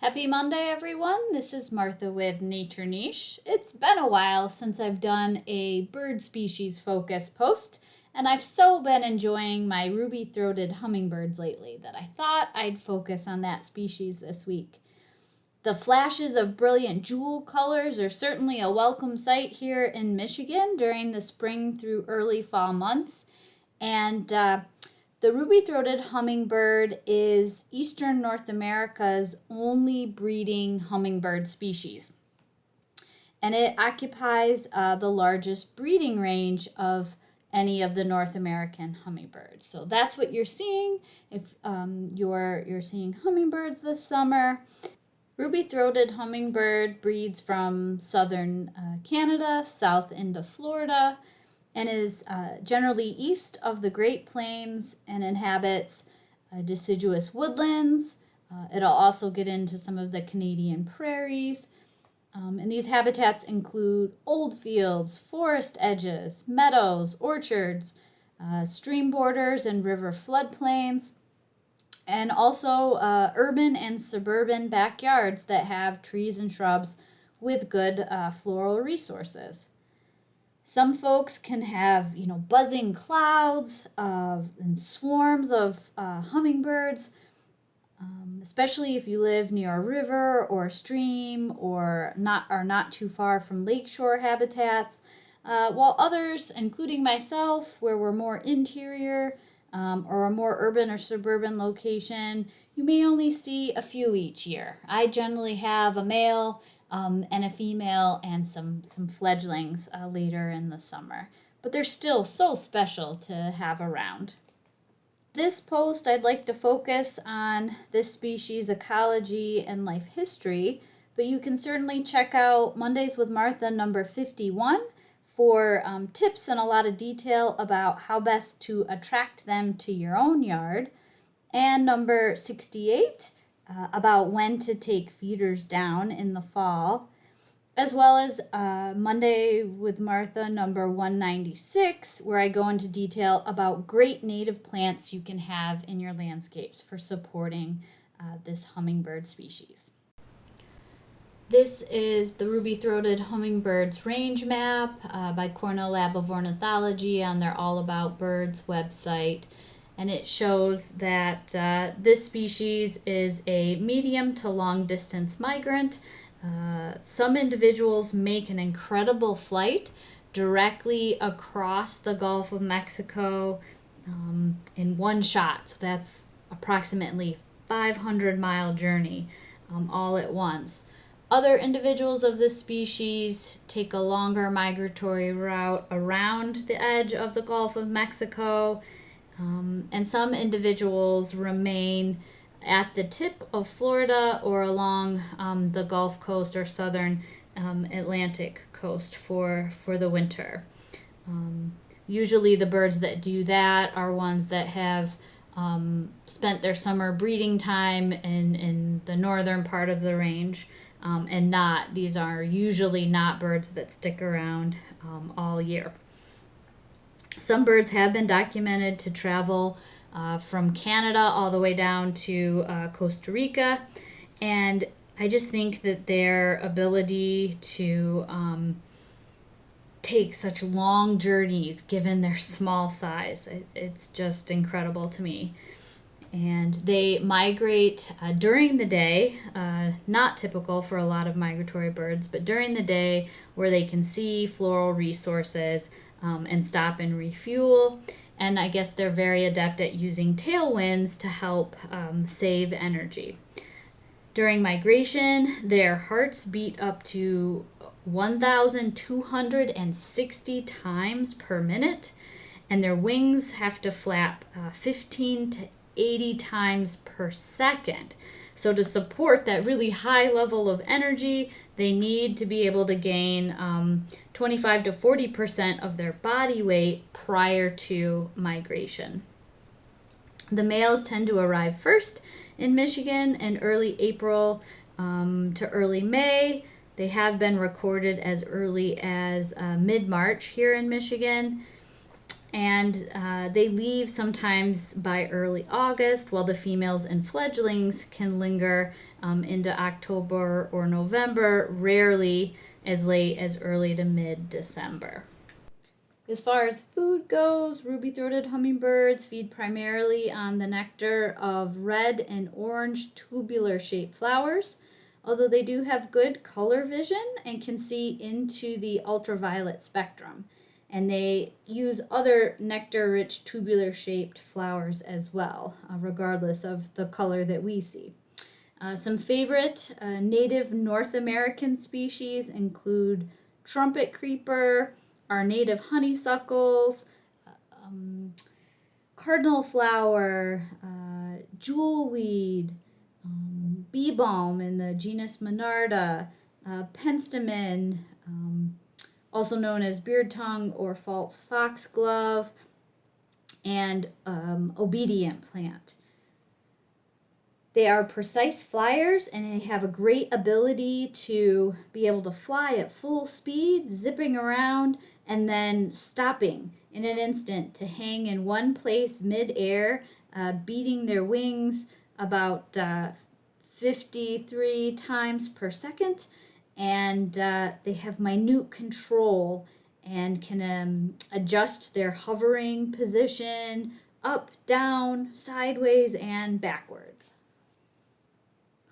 Happy Monday, everyone. This is Martha with Nature Niche. It's been a while since I've done a bird species focus post, and I've so been enjoying my ruby-throated hummingbirds lately that I thought I'd focus on that species this week. The flashes of brilliant jewel colors are certainly a welcome sight here in Michigan during the spring through early fall months, and the ruby-throated hummingbird is eastern North America's only breeding hummingbird species. And it occupies the largest breeding range of any of the North American hummingbirds. So that's what you're seeing if you're seeing hummingbirds this summer. Ruby-throated hummingbird breeds from southern Canada, south into Florida, and is generally east of the Great Plains and inhabits deciduous woodlands. It'll also get into some of the Canadian prairies. And these habitats include old fields, forest edges, meadows, orchards, stream borders, and river floodplains, and also urban and suburban backyards that have trees and shrubs with good floral resources. Some folks can have, buzzing clouds and swarms of hummingbirds, especially if you live near a river or a stream or are not too far from lakeshore habitats. While others, including myself, where we're more interior or a more urban or suburban location, you may only see a few each year. I generally have a male and a female and some fledglings later in the summer. But they're still so special to have around. This post, I'd like to focus on this species' ecology and life history, but you can certainly check out Mondays with Martha number 51 for tips and a lot of detail about how best to attract them to your own yard, and number 68 about when to take feeders down in the fall, as well as Monday with Martha number 196, where I go into detail about great native plants you can have in your landscapes for supporting this hummingbird species. This is the ruby-throated hummingbirds range map by Cornell Lab of Ornithology on their All About Birds website. And it shows that this species is a medium to long distance migrant. Some individuals make an incredible flight directly across the Gulf of Mexico in one shot. So that's approximately 500-mile journey all at once. Other individuals of this species take a longer migratory route around the edge of the Gulf of Mexico. And some individuals remain at the tip of Florida or along the Gulf Coast or southern Atlantic coast for the winter. Usually the birds that do that are ones that have spent their summer breeding time in the northern part of the range, and these are usually not birds that stick around all year. Some birds have been documented to travel from Canada all the way down to Costa Rica, and I just think that their ability to take such long journeys given their small size, it's just incredible to me. And they migrate during the day, not typical for a lot of migratory birds, but during the day where they can see floral resources and stop and refuel. And I guess they're very adept at using tailwinds to help save energy. During migration, their hearts beat up to 1,260 times per minute, and their wings have to flap 15 to 80 times per second. So to support that really high level of energy, they need to be able to gain 25 to 40% of their body weight prior to migration. The males tend to arrive first in Michigan in early April to early May. They have been recorded as early as mid-March here in Michigan. and they leave sometimes by early August, while the females and fledglings can linger into October or November, rarely as late as early to mid-December. As far as food goes, ruby-throated hummingbirds feed primarily on the nectar of red and orange tubular-shaped flowers, although they do have good color vision and can see into the ultraviolet spectrum. And they use other nectar-rich tubular-shaped flowers as well, regardless of the color that we see. Some favorite native North American species include trumpet creeper, our native honeysuckles, cardinal flower, jewelweed, bee balm in the genus Monarda, penstemon, also known as beard tongue or false foxglove, and obedient plant. They are precise flyers and they have a great ability to be able to fly at full speed, zipping around, and then stopping in an instant to hang in one place mid-air, beating their wings about 53 times per second. And they have minute control and can adjust their hovering position up, down, sideways, and backwards.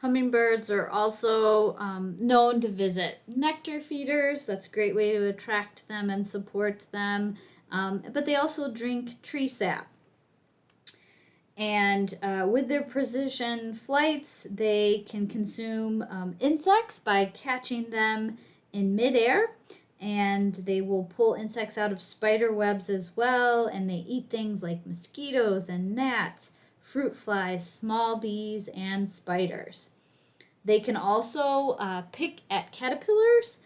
Hummingbirds are also known to visit nectar feeders. That's a great way to attract them and support them. But they also drink tree sap. And with their precision flights, they can consume insects by catching them in midair. And they will pull insects out of spider webs as well. And they eat things like mosquitoes and gnats, fruit flies, small bees, and spiders. They can also pick at caterpillars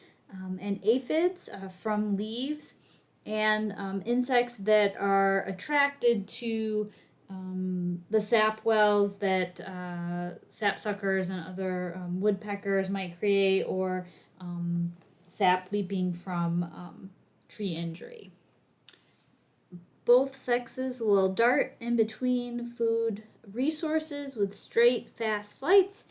and aphids from leaves and insects that are attracted to the sap wells that sapsuckers and other woodpeckers might create, or sap leaping from tree injury. Both sexes will dart in between food resources with straight, fast flights,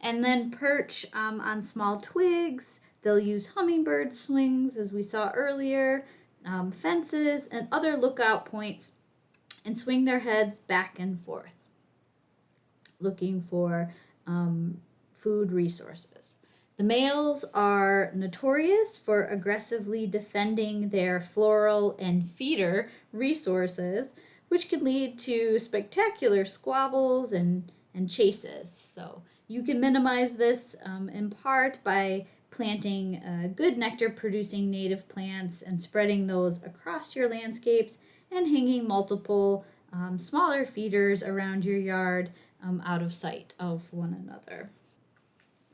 and then perch on small twigs. They'll use hummingbird swings, as we saw earlier, fences, and other lookout points, and swing their heads back and forth, looking for food resources. The males are notorious for aggressively defending their floral and feeder resources, which can lead to spectacular squabbles and chases. So you can minimize this in part by planting good nectar producing native plants and spreading those across your landscapes, and hanging multiple smaller feeders around your yard out of sight of one another.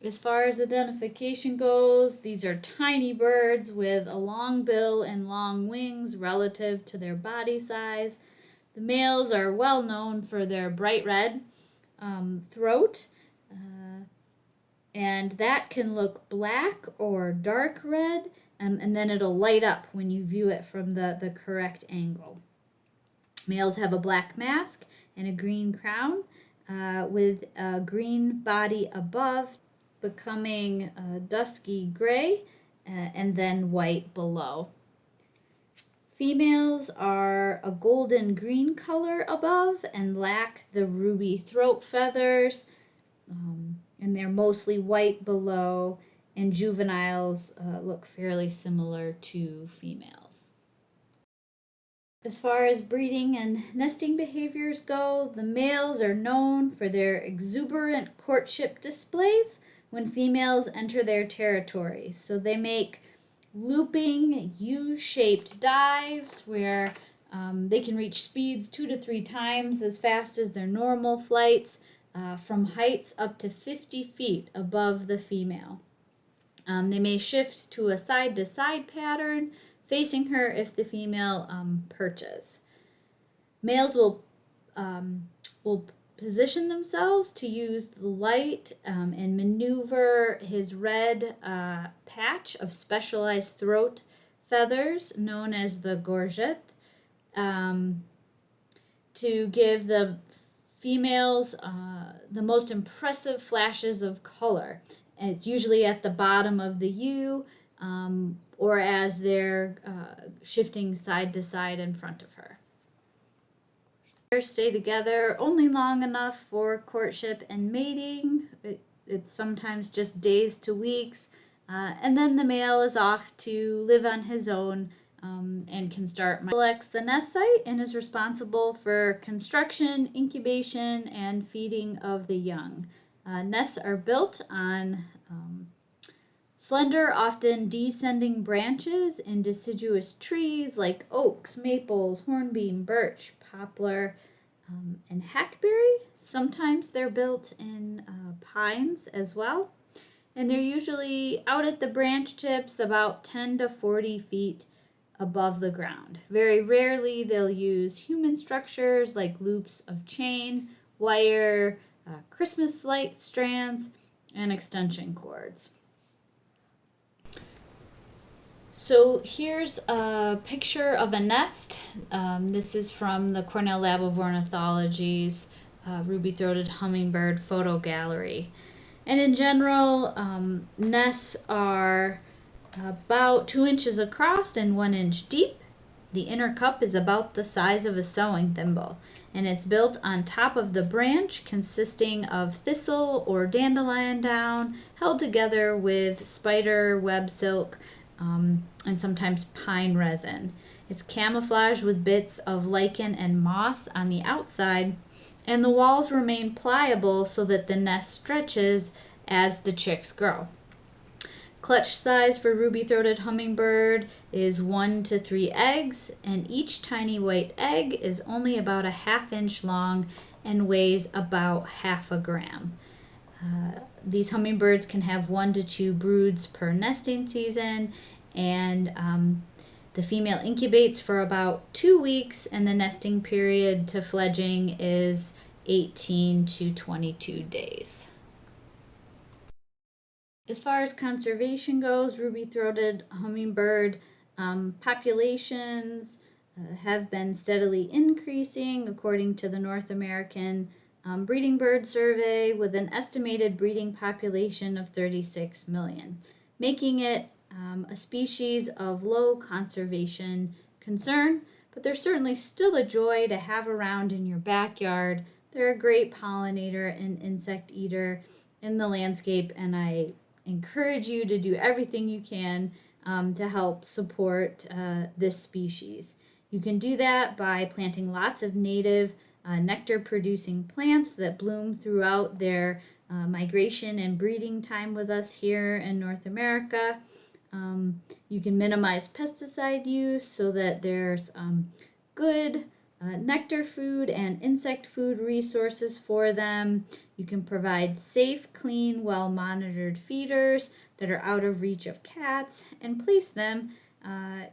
As far as identification goes, these are tiny birds with a long bill and long wings relative to their body size. The males are well known for their bright red throat, and that can look black or dark red, and then it'll light up when you view it from the correct angle. Males have a black mask and a green crown with a green body above, becoming dusky gray and then white below. Females are a golden green color above and lack the ruby throat feathers, and they're mostly white below, and juveniles look fairly similar to females. As far as breeding and nesting behaviors go, the males are known for their exuberant courtship displays when females enter their territory. So they make looping U-shaped dives where they can reach speeds 2 to 3 times as fast as their normal flights, from heights up to 50 feet above the female. They may shift to a side-to-side pattern, facing her if the female perches. Males will position themselves to use the light and maneuver his red patch of specialized throat feathers known as the gorget, to give the females the most impressive flashes of color. And it's usually at the bottom of the U, or as they're shifting side to side in front of her. Pairs stay together only long enough for courtship and mating. It's sometimes just days to weeks, and then the male is off to live on his own, and can start. Selects the nest site and is responsible for construction, incubation, and feeding of the young. Nests are built on slender, often descending branches in deciduous trees like oaks, maples, hornbeam, birch, poplar, and hackberry. Sometimes they're built in pines as well. And they're usually out at the branch tips about 10 to 40 feet above the ground. Very rarely they'll use human structures like loops of chain, wire, Christmas light strands, and extension cords. So here's a picture of a nest. This is from the Cornell Lab of Ornithology's ruby-throated hummingbird photo gallery. And in general, nests are about 2 inches across and 1 inch deep. The inner cup is about the size of a sewing thimble, and it's built on top of the branch, consisting of thistle or dandelion down, held together with spider web silk, and sometimes pine resin. It's camouflaged with bits of lichen and moss on the outside, and the walls remain pliable so that the nest stretches as the chicks grow. Clutch size for ruby-throated hummingbird is 1 to 3 eggs, and each tiny white egg is only about a ½ inch long and weighs about ½ gram. These hummingbirds can have 1 to 2 broods per nesting season, and the female incubates for about 2 weeks, and the nesting period to fledging is 18 to 22 days. As far as conservation goes, ruby-throated hummingbird populations have been steadily increasing according to the North American Breeding Bird Survey, with an estimated breeding population of 36 million, making it a species of low conservation concern, but they're certainly still a joy to have around in your backyard. They're a great pollinator and insect eater in the landscape, and I encourage you to do everything you can to help support this species. You can do that by planting lots of native nectar-producing plants that bloom throughout their migration and breeding time with us here in North America. You can minimize pesticide use so that there's good nectar food and insect food resources for them. You can provide safe, clean, well-monitored feeders that are out of reach of cats, and place them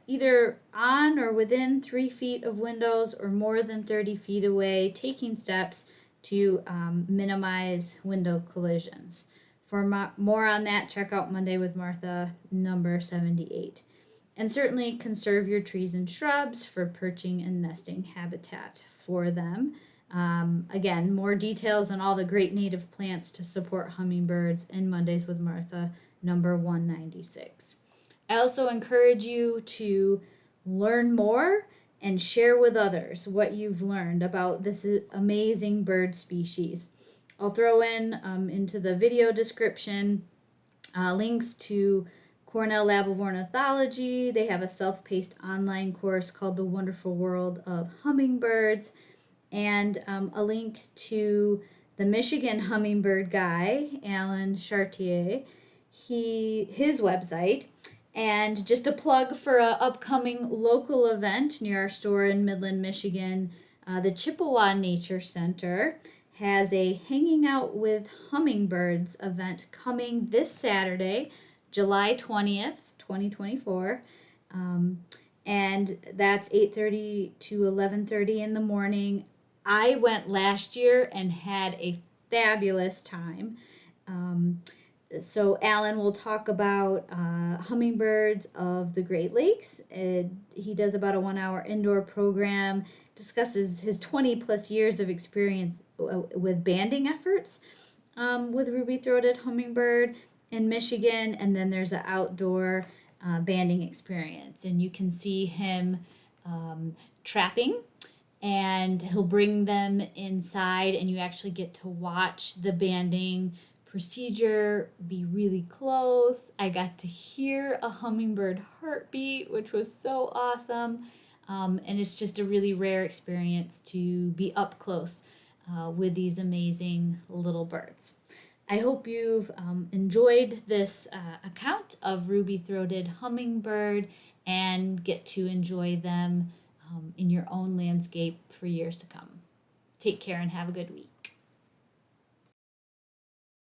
either on or within 3 feet of windows or more than 30 feet away, taking steps to minimize window collisions. For more on that, check out Monday with Martha number 78. And certainly conserve your trees and shrubs for perching and nesting habitat for them. Again, more details on all the great native plants to support hummingbirds in Mondays with Martha number 196. I also encourage you to learn more and share with others what you've learned about this amazing bird species. I'll throw in into the video description links to Cornell Lab of Ornithology. They have a self-paced online course called The Wonderful World of Hummingbirds, and a link to the Michigan hummingbird guy, Alan Chartier, his website, and just a plug for an upcoming local event near our store in Midland, Michigan. The Chippewa Nature Center has a Hanging Out with Hummingbirds event coming this Saturday, July 20th, 2024, and that's 8:30 to 11:30 in the morning. I went last year and had a fabulous time. So Alan will talk about hummingbirds of the Great Lakes. He does about a 1 hour indoor program, discusses his 20 plus years of experience with banding efforts with ruby-throated hummingbird in Michigan, and then there's an outdoor banding experience, and you can see him trapping, and he'll bring them inside, and you actually get to watch the banding procedure be really close. I got to hear a hummingbird heartbeat, which was so awesome. And it's just a really rare experience to be up close with these amazing little birds. I hope you've enjoyed this account of ruby-throated hummingbird and get to enjoy them in your own landscape for years to come. Take care and have a good week.